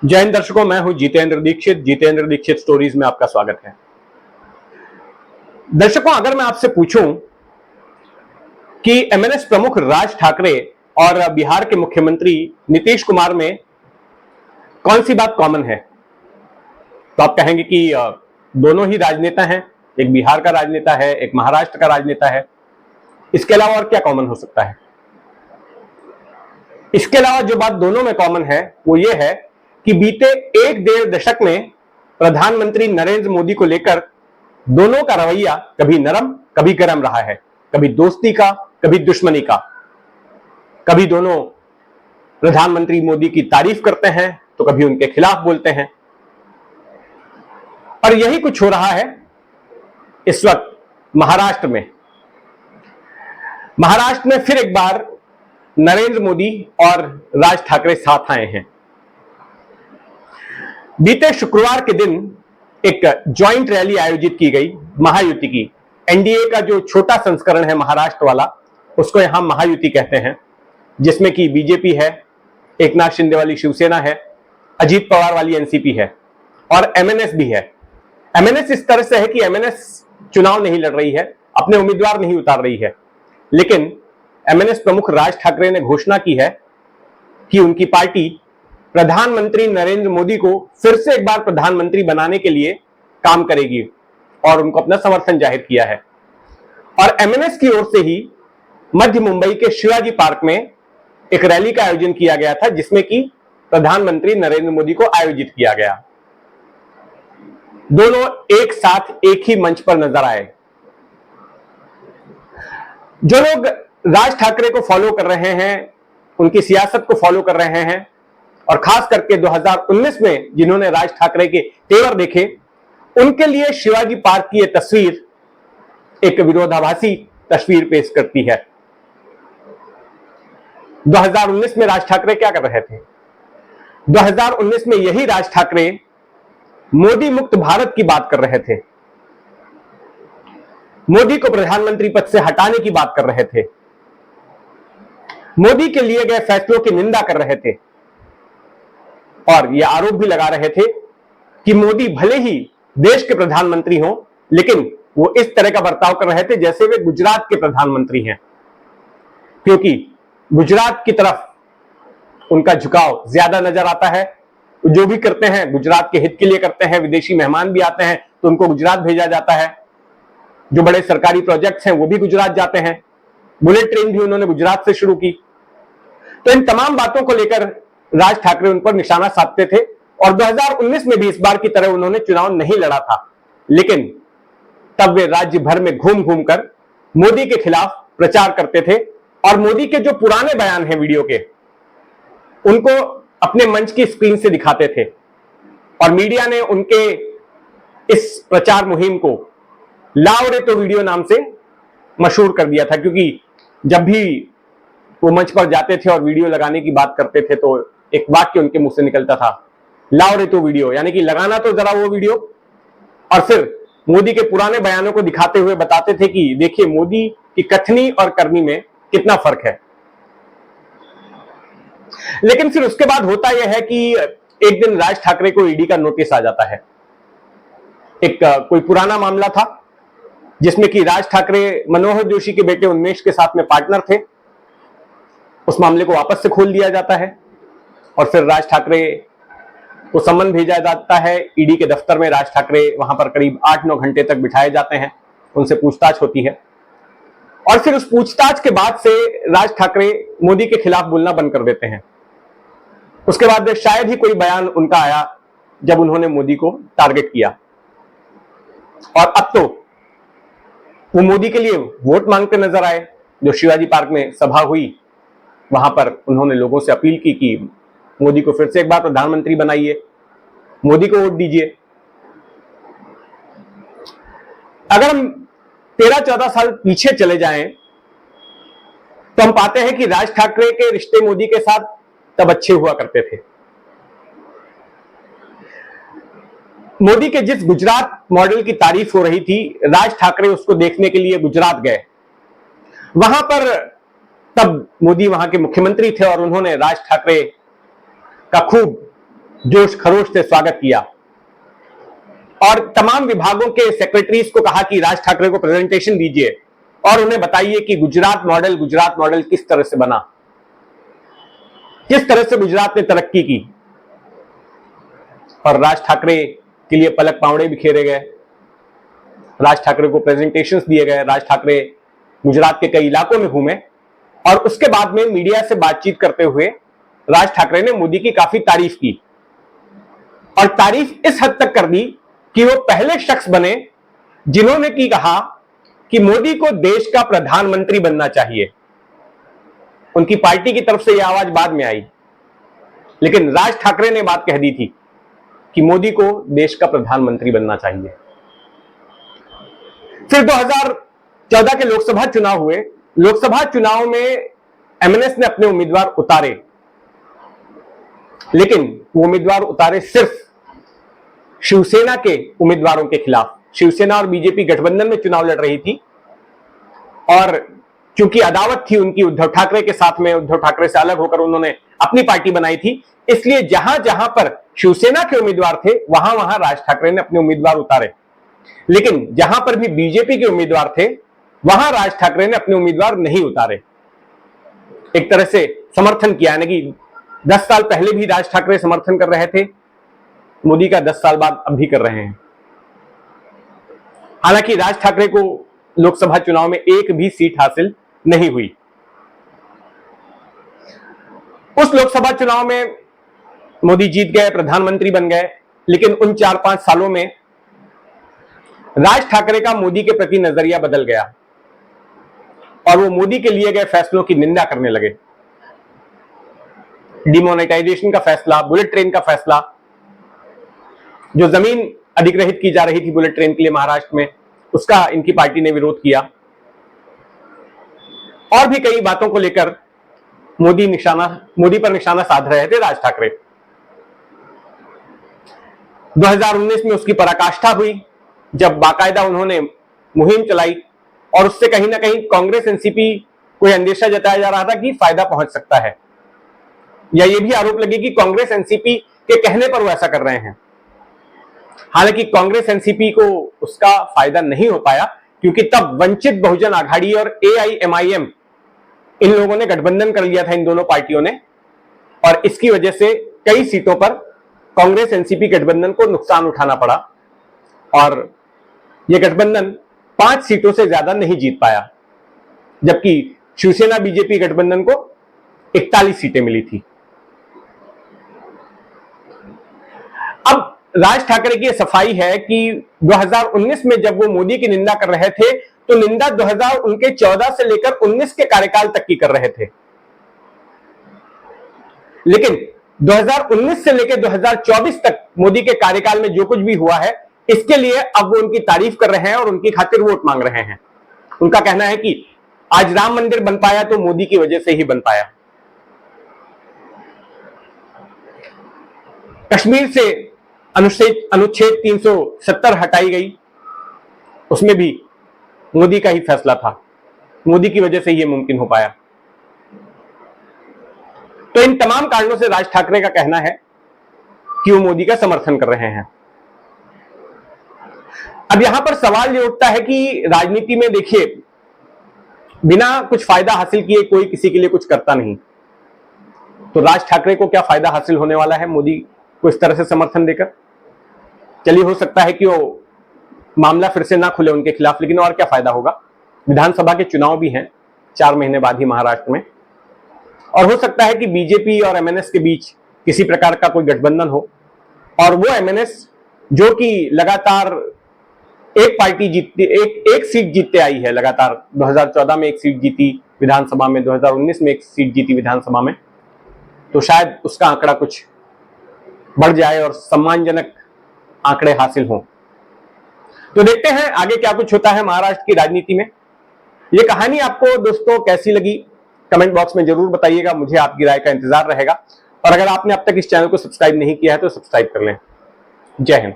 जय हिंद दर्शकों, मैं हूं जितेंद्र दीक्षित स्टोरीज में आपका स्वागत है। दर्शकों, अगर मैं आपसे पूछूं कि एमएनएस प्रमुख राज ठाकरे और बिहार के मुख्यमंत्री नीतीश कुमार में कौन सी बात कॉमन है, तो आप कहेंगे कि दोनों ही राजनेता हैं। एक बिहार का राजनेता है, एक महाराष्ट्र का राजनेता है। इसके अलावा और क्या कॉमन हो सकता है? इसके अलावा जो बात दोनों में कॉमन है वो ये है कि बीते एक डेढ़ दशक में प्रधानमंत्री नरेंद्र मोदी को लेकर दोनों का रवैया कभी नरम कभी गर्म रहा है, कभी दोस्ती का कभी दुश्मनी का। कभी दोनों प्रधानमंत्री मोदी की तारीफ करते हैं तो कभी उनके खिलाफ बोलते हैं। और यही कुछ हो रहा है इस वक्त महाराष्ट्र में। महाराष्ट्र में फिर एक बार नरेंद्र मोदी और राज ठाकरे साथ आए हैं। बीते शुक्रवार के दिन एक ज्वाइंट रैली आयोजित की गई महायुति की। एनडीए का जो छोटा संस्करण है महाराष्ट्र वाला, उसको यहां महायुति कहते हैं, जिसमें कि बीजेपी है, एकनाथ शिंदे वाली शिवसेना है, अजीत पवार वाली एनसीपी है और एमएनएस भी है। एमएनएस इस तरह से है कि एमएनएस चुनाव नहीं लड़ रही है, अपने उम्मीदवार नहीं उतार रही है, लेकिन एमएनएस प्रमुख राज ठाकरे ने घोषणा की है कि उनकी पार्टी प्रधानमंत्री नरेंद्र मोदी को फिर से एक बार प्रधानमंत्री बनाने के लिए काम करेगी और उनको अपना समर्थन जाहिर किया है। और एमएनएस की ओर से ही मध्य मुंबई के शिवाजी पार्क में एक रैली का आयोजन किया गया था, जिसमें कि प्रधानमंत्री नरेंद्र मोदी को आयोजित किया गया। दोनों एक साथ एक ही मंच पर नजर आए। जो लोग राज ठाकरे को फॉलो कर रहे हैं, उनकी सियासत को फॉलो कर रहे हैं, और खास करके 2019 में जिन्होंने राज ठाकरे के तेवर देखे, उनके लिए शिवाजी पार्क की यह तस्वीर एक विरोधाभासी तस्वीर पेश करती है। 2019 में राज ठाकरे क्या कर रहे थे? 2019 में यही राज ठाकरे मोदी मुक्त भारत की बात कर रहे थे, मोदी को प्रधानमंत्री पद से हटाने की बात कर रहे थे, मोदी के लिए गए फैसलों की निंदा कर रहे थे और यह आरोप भी लगा रहे थे कि मोदी भले ही देश के प्रधानमंत्री हों, लेकिन वो इस तरह का बर्ताव कर रहे थे जैसे वे गुजरात के प्रधानमंत्री हैं, क्योंकि गुजरात की तरफ उनका झुकाव ज्यादा नजर आता है। जो भी करते हैं गुजरात के हित के लिए करते हैं। विदेशी मेहमान भी आते हैं तो उनको गुजरात भेजा जाता है। जो बड़े सरकारी प्रोजेक्ट्स हैं वो भी गुजरात जाते हैं। बुलेट ट्रेन भी उन्होंने गुजरात से शुरू की। तो इन तमाम बातों को लेकर राज ठाकरे उन पर निशाना साधते थे और 2019 में भी इस बार की तरह उन्होंने चुनाव नहीं लड़ा था, लेकिन तब वे राज्य भर में घूम घूम कर मोदी के खिलाफ प्रचार करते थे और मोदी के जो पुराने बयान हैं वीडियो के, उनको अपने मंच की स्क्रीन से दिखाते थे और मीडिया ने उनके इस प्रचार मुहिम को लाओ रे तो वीडियो नाम से मशहूर कर दिया था, क्योंकि जब भी वो मंच पर जाते थे और वीडियो लगाने की बात करते थे तो एक वाक्य उनके मुंह से निकलता था, लाओ रे तो वीडियो, यानी कि लगाना तो जरा वो वीडियो। और फिर मोदी के पुराने बयानों को दिखाते हुए बताते थे कि देखिए मोदी की कथनी और करनी में कितना फर्क है। लेकिन फिर उसके बाद होता यह है कि एक दिन राज ठाकरे को ईडी का नोटिस आ जाता है। एक कोई पुराना मामला था जिसमें कि राज ठाकरे मनोहर जोशी के बेटे उन्मेष के साथ में पार्टनर थे। उस मामले को वापस से खोल दिया जाता है और फिर राज ठाकरे को सम्मन भेजा जाता है ईडी के दफ्तर में। राज ठाकरे वहां पर करीब 8-9 घंटे तक बिठाए जाते हैं, उनसे पूछताछ होती है और फिर उस पूछताछ के बाद से राज ठाकरे मोदी के खिलाफ बोलना बंद कर देते हैं। उसके बाद शायद ही कोई बयान उनका आया जब उन्होंने मोदी को टारगेट किया। और अब तो वो मोदी के लिए वोट मांगते नजर आए। जो शिवाजी पार्क में सभा हुई, वहां पर उन्होंने लोगों से अपील की कि मोदी को फिर से एक बार प्रधानमंत्री बनाइए, मोदी को वोट दीजिए। अगर हम 13-14 साल पीछे चले जाएं तो हम पाते हैं कि राज ठाकरे के रिश्ते मोदी के साथ तब अच्छे हुआ करते थे। मोदी के जिस गुजरात मॉडल की तारीफ हो रही थी, राज ठाकरे उसको देखने के लिए गुजरात गए। वहां पर तब मोदी वहां के मुख्यमंत्री थे और उन्होंने राज ठाकरे का खूब जोश खरोश से स्वागत किया और तमाम विभागों के सेक्रेटरीज को कहा कि राज ठाकरे को प्रेजेंटेशन दीजिए और उन्हें बताइए कि गुजरात मॉडल किस तरह से बना, किस तरह से गुजरात ने तरक्की की। और राज ठाकरे के लिए पलक पावड़े बिखेरे गए, राज ठाकरे को प्रेजेंटेशंस दिए गए, राज ठाकरे गुजरात के कई इलाकों में घूमे और उसके बाद में मीडिया से बातचीत करते हुए राज ठाकरे ने मोदी की काफी तारीफ की और तारीफ इस हद तक कर दी कि वो पहले शख्स बने जिन्होंने की कहा कि मोदी को देश का प्रधानमंत्री बनना चाहिए। उनकी पार्टी की तरफ से यह आवाज बाद में आई, लेकिन राज ठाकरे ने बात कह दी थी कि मोदी को देश का प्रधानमंत्री बनना चाहिए। फिर 2014 के लोकसभा चुनाव हुए। लोकसभा चुनाव में एमएनएस ने अपने उम्मीदवार उतारे, लेकिन वो उम्मीदवार उतारे सिर्फ शिवसेना के उम्मीदवारों के खिलाफ। शिवसेना और बीजेपी गठबंधन में चुनाव लड़ रही थी और चूंकि अदावत थी उनकी उद्धव ठाकरे के साथ में, उद्धव ठाकरे से अलग होकर उन्होंने अपनी पार्टी बनाई थी, इसलिए जहां जहां पर शिवसेना के उम्मीदवार थे वहां वहां राज ठाकरे ने अपने उम्मीदवार उतारे, लेकिन जहां पर भी बीजेपी के उम्मीदवार थे वहां राज ठाकरे ने अपने उम्मीदवार नहीं उतारे। एक तरह से समर्थन किया, यानी कि 10 साल पहले भी राज ठाकरे समर्थन कर रहे थे, मोदी का 10 साल बाद अब भी कर रहे हैं। हालांकि राज ठाकरे को लोकसभा चुनाव में एक भी सीट हासिल नहीं हुई। उस लोकसभा चुनाव में मोदी जीत गए, प्रधानमंत्री बन गए, लेकिन उन 4-5 सालों में राज ठाकरे का मोदी के प्रति नजरिया बदल गया और वो मोदी के लिए गए फैसलों की निंदा करने लगे। डिमोनेटाइजेशन का फैसला, बुलेट ट्रेन का फैसला, जो जमीन अधिग्रहित की जा रही थी बुलेट ट्रेन के लिए महाराष्ट्र में, उसका इनकी पार्टी ने विरोध किया और भी कई बातों को लेकर मोदी पर निशाना साध रहे थे राज ठाकरे। 2019 में उसकी पराकाष्ठा हुई जब बाकायदा उन्होंने मुहिम चलाई और उससे कहीं ना कहीं कांग्रेस एनसीपी को अंदेशा जताया जा रहा था कि फायदा पहुंच सकता है, या यह भी आरोप लगे कि कांग्रेस एनसीपी के कहने पर वो ऐसा कर रहे हैं। हालांकि कांग्रेस एनसीपी को उसका फायदा नहीं हो पाया क्योंकि तब वंचित बहुजन आघाड़ी और एआईएमआईएम इन लोगों ने गठबंधन कर लिया था, इन दोनों पार्टियों ने, और इसकी वजह से कई सीटों पर कांग्रेस एनसीपी गठबंधन को नुकसान उठाना पड़ा और यह गठबंधन 5 सीटों से ज्यादा नहीं जीत पाया, जबकि शिवसेना बीजेपी गठबंधन को 41 सीटें मिली थी। अब राज ठाकरे की सफाई है कि 2019 में जब वो मोदी की निंदा कर रहे थे तो निंदा 2014 से लेकर 19 के कार्यकाल तक की कर रहे थे, लेकिन 2019 से लेकर 2024 तक मोदी के कार्यकाल में जो कुछ भी हुआ है इसके लिए अब वो उनकी तारीफ कर रहे हैं और उनकी खातिर वोट मांग रहे हैं। उनका कहना है कि आज राम मंदिर बन पाया तो मोदी की वजह से ही बन पाया। कश्मीर से अनुच्छेद 370 हटाई गई, उसमें भी मोदी का ही फैसला था, मोदी की वजह से यह मुमकिन हो पाया। तो इन तमाम कारणों से राज ठाकरे का कहना है कि वो मोदी का समर्थन कर रहे हैं। अब यहां पर सवाल यह उठता है कि राजनीति में देखिए, बिना कुछ फायदा हासिल किए कोई किसी के लिए कुछ करता नहीं, तो राज ठाकरे को क्या फायदा हासिल होने वाला है मोदी को इस तरह से समर्थन देकर? चलिए, हो सकता है कि वो मामला फिर से ना खुले उनके खिलाफ, लेकिन और क्या फायदा होगा? विधानसभा के चुनाव भी हैं 4 महीने बाद ही महाराष्ट्र में, और हो सकता है कि बीजेपी और एमएनएस के बीच किसी प्रकार का कोई गठबंधन हो और वो एमएनएस जो कि लगातार एक पार्टी जीतती, एक सीट जीतते आई है लगातार, 2014 में एक सीट जीती विधानसभा में, 2019 में एक सीट जीती विधानसभा में, तो शायद उसका आंकड़ा कुछ बढ़ जाए और सम्मानजनक आंकड़े हासिल हों। तो देखते हैं आगे क्या कुछ होता है महाराष्ट्र की राजनीति में। ये कहानी आपको दोस्तों कैसी लगी कमेंट बॉक्स में जरूर बताइएगा, मुझे आपकी राय का इंतजार रहेगा। और अगर आपने अब तक इस चैनल को सब्सक्राइब नहीं किया है तो सब्सक्राइब कर लें। जय हिंद।